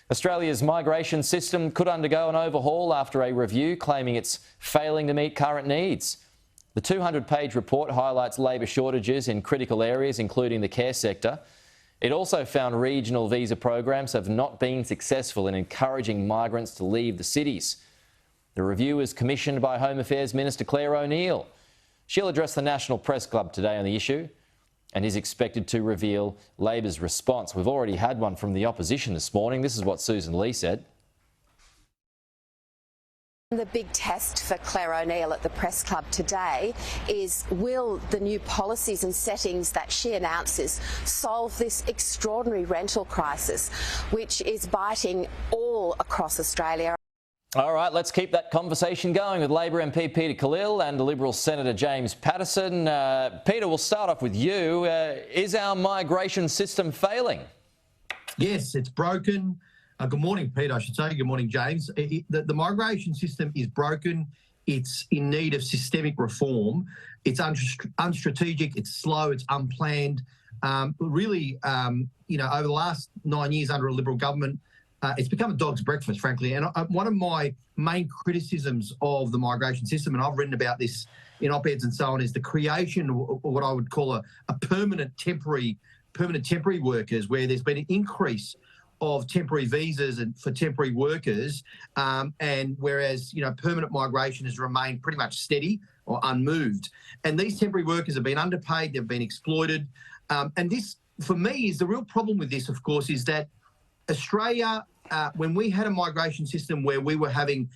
Australia's migration system could undergo an overhaul after a review claiming it's failing to meet current needs. The 200-page report highlights labour shortages in critical areas, including the care sector. It also found regional visa programs have not been successful in encouraging migrants to leave the cities. The review was commissioned by Home Affairs Minister Clare O'Neil. She'll address the National Press Club today on the issue and is expected to reveal Labor's response. We've already had one from the opposition this morning. This is what Susan Lee said. The big test for Clare O'Neil at the Press Club today is, will the new policies and settings that she announces solve this extraordinary rental crisis, which is biting all across Australia? All right, let's keep that conversation going with Labor MP Peter Khalil and the Liberal Senator James Paterson. Peter, we'll start off with you. Is our migration system failing? Yes, it's broken. Good morning, Peter, I should say. Good morning, James. The migration system is broken. It's in need of systemic reform. It's unstrategic, it's slow, it's unplanned. Really, over the last 9 years under a Liberal government, it's become a dog's breakfast, frankly. And one of my main criticisms of the migration system, and I've written about this in op-eds and so on, is the creation of what I would call a permanent temporary workers, where there's been an increase of temporary visas and for temporary workers, and whereas permanent migration has remained pretty much steady or unmoved. And these temporary workers have been underpaid, they've been exploited, and this, for me, is the real problem with this. Of course, is that Australia, when we had a migration system where we were having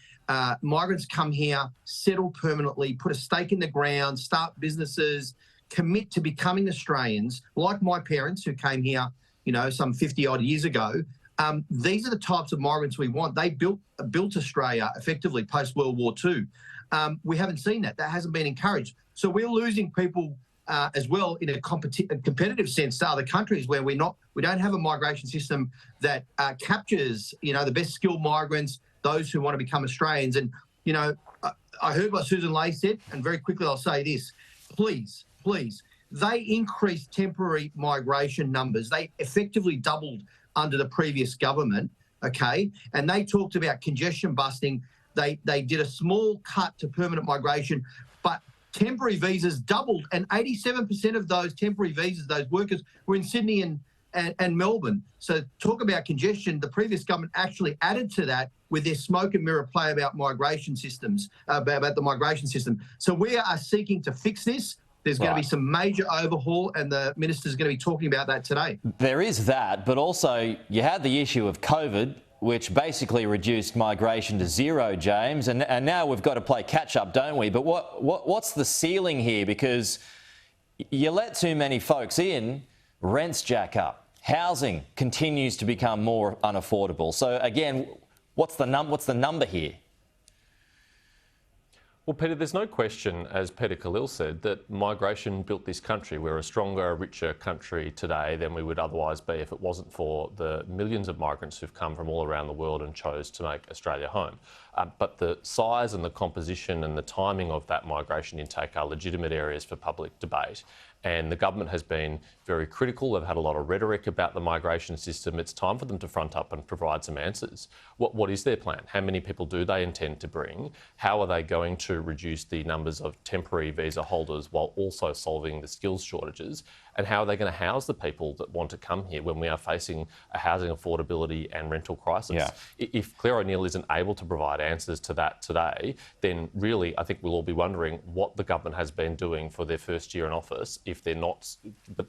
migrants come here, settle permanently, put a stake in the ground, start businesses, commit to becoming Australians, like my parents who came here, some 50 odd years ago. These are the types of migrants we want. They built Australia effectively post World War II. We haven't seen that. That hasn't been encouraged. So we're losing people as well in a competitive sense to other countries where we don't have a migration system that captures the best skilled migrants, those who want to become Australians. And I heard what Susan Lee said, and very quickly I'll say this: please, they increased temporary migration numbers. They effectively doubled under the previous government, okay? And they talked about congestion busting. They did a small cut to permanent migration, but temporary visas doubled, and 87% of those temporary visas, those workers, were in Sydney and Melbourne. So talk about congestion. The previous government actually added to that with their smoke and mirror play about migration systems, about the migration system. So we are seeking to fix this. There's going to be some major overhaul, and the minister's going to be talking about that today. There is that, but also you had the issue of COVID, which basically reduced migration to zero, James, and now we've got to play catch-up, don't we? But what's the ceiling here? Because you let too many folks in, rents jack up, housing continues to become more unaffordable. So again, what's the number here? Well, Peter, there's no question, as Peter Khalil said, that migration built this country. We're a stronger, richer country today than we would otherwise be if it wasn't for the millions of migrants who've come from all around the world and chose to make Australia home. But the size and the composition and the timing of that migration intake are legitimate areas for public debate. And the government has been very critical. They've had a lot of rhetoric about the migration system. It's time for them to front up and provide some answers. What is their plan? How many people do they intend to bring? How are they going to reduce the numbers of temporary visa holders while also solving the skills shortages? And how are they going to house the people that want to come here when we are facing a housing affordability and rental crisis? Yeah. If Clare O'Neil isn't able to provide answers to that today, then really I think we'll all be wondering what the government has been doing for their first year in office if they're not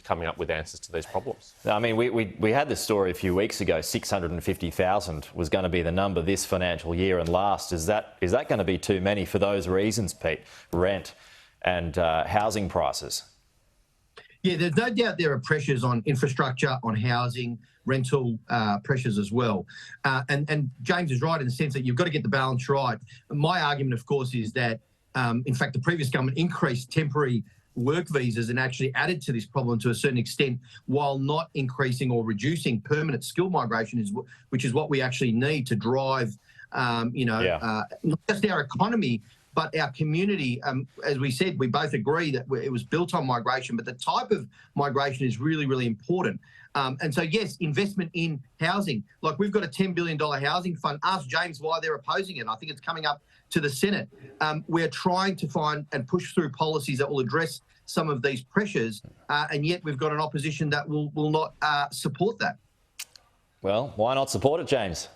coming up with answers to these problems. I mean, we had this story a few weeks ago. 650,000 was going to be the number this financial year and last. Is that going to be too many for those reasons, Pete? Rent and housing prices. Yeah, there's no doubt there are pressures on infrastructure, on housing, rental pressures as well. And James is right in the sense that you've got to get the balance right. My argument, of course, is that, in fact, the previous government increased temporary work visas and actually added to this problem to a certain extent while not increasing or reducing permanent skill migration, which is what we actually need to drive, not just our economy, but our community. As we said, we both agree that it was built on migration, but the type of migration is really, really important. And so, yes, investment in housing. Like, we've got a $10 billion housing fund. Ask James why they're opposing it. I think it's coming up to the Senate. We're trying to find and push through policies that will address some of these pressures, and yet we've got an opposition that will not support that. Well, why not support it, James?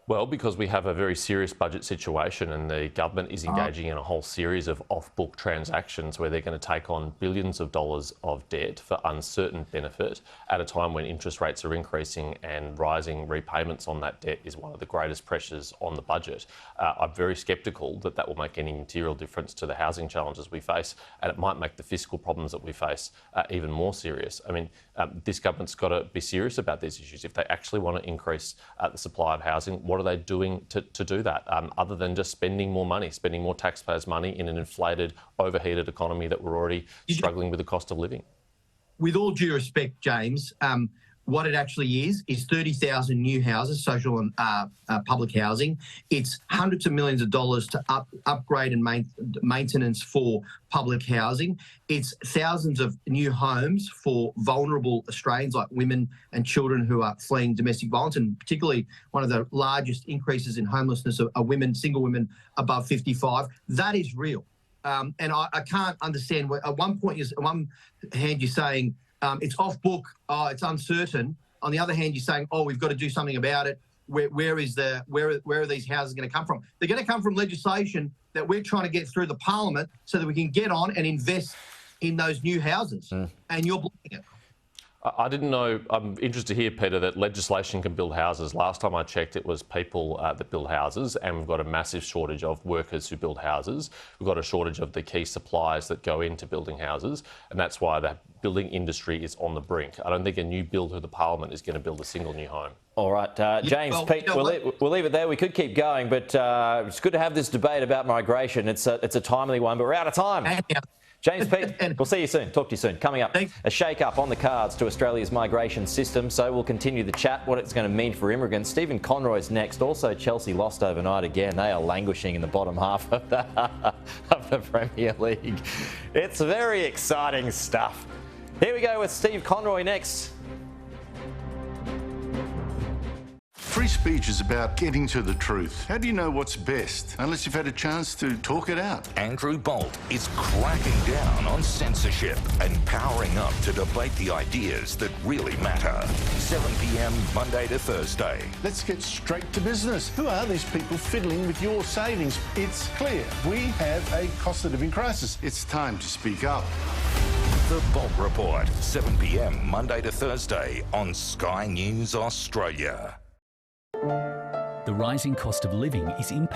Well, because we have a very serious budget situation and the government is engaging in a whole series of off-book transactions where they're going to take on billions of dollars of debt for uncertain benefit at a time when interest rates are increasing and rising repayments on that debt is one of the greatest pressures on the budget. I'm very sceptical that that will make any material difference to the housing challenges we face, and it might make the fiscal problems that we face even more serious. I mean, this government's got to be serious about these issues. If they actually want to increase the supply of housing, what are they doing to do that, other than just spending more money, spending more taxpayers' money in an inflated, overheated economy that we're already struggling with the cost of living? With all due respect, James, what it actually is 30,000 new houses, social and public housing. It's hundreds of millions of dollars to upgrade and maintenance for public housing. It's thousands of new homes for vulnerable Australians like women and children who are fleeing domestic violence, and particularly one of the largest increases in homelessness are women, single women above 55. That is real. And I can't understand. At one hand, you're saying it's off book, it's uncertain. On the other hand, you're saying, we've got to do something about it. Where are these houses going to come from? They're going to come from legislation that we're trying to get through the parliament so that we can get on and invest in those new houses. And you're blocking it. I didn't know. I'm interested to hear, Peter, that legislation can build houses. Last time I checked, it was people that build houses, and we've got a massive shortage of workers who build houses. We've got a shortage of the key supplies that go into building houses, and that's why the building industry is on the brink. I don't think a new bill through the parliament is going to build a single new home. All right, James, Pete, we'll leave it there. We could keep going, but it's good to have this debate about migration. It's a timely one, but we're out of time. James, Pete, we'll see you soon. Talk to you soon. Coming up, Thanks. A shake-up on the cards to Australia's migration system, so we'll continue the chat, what it's going to mean for immigrants. Stephen Conroy's next. Also, Chelsea lost overnight again. They are languishing in the bottom half of the Premier League. It's very exciting stuff. Here we go with Steve Conroy next. Free speech is about getting to the truth. How do you know what's best unless you've had a chance to talk it out? Andrew Bolt is cracking down on censorship and powering up to debate the ideas that really matter. 7 p.m. Monday to Thursday. Let's get straight to business. Who are these people fiddling with your savings? It's clear we have a cost of living crisis. It's time to speak up. The Bolt Report, 7 p.m. Monday to Thursday on Sky News Australia. The rising cost of living is impacting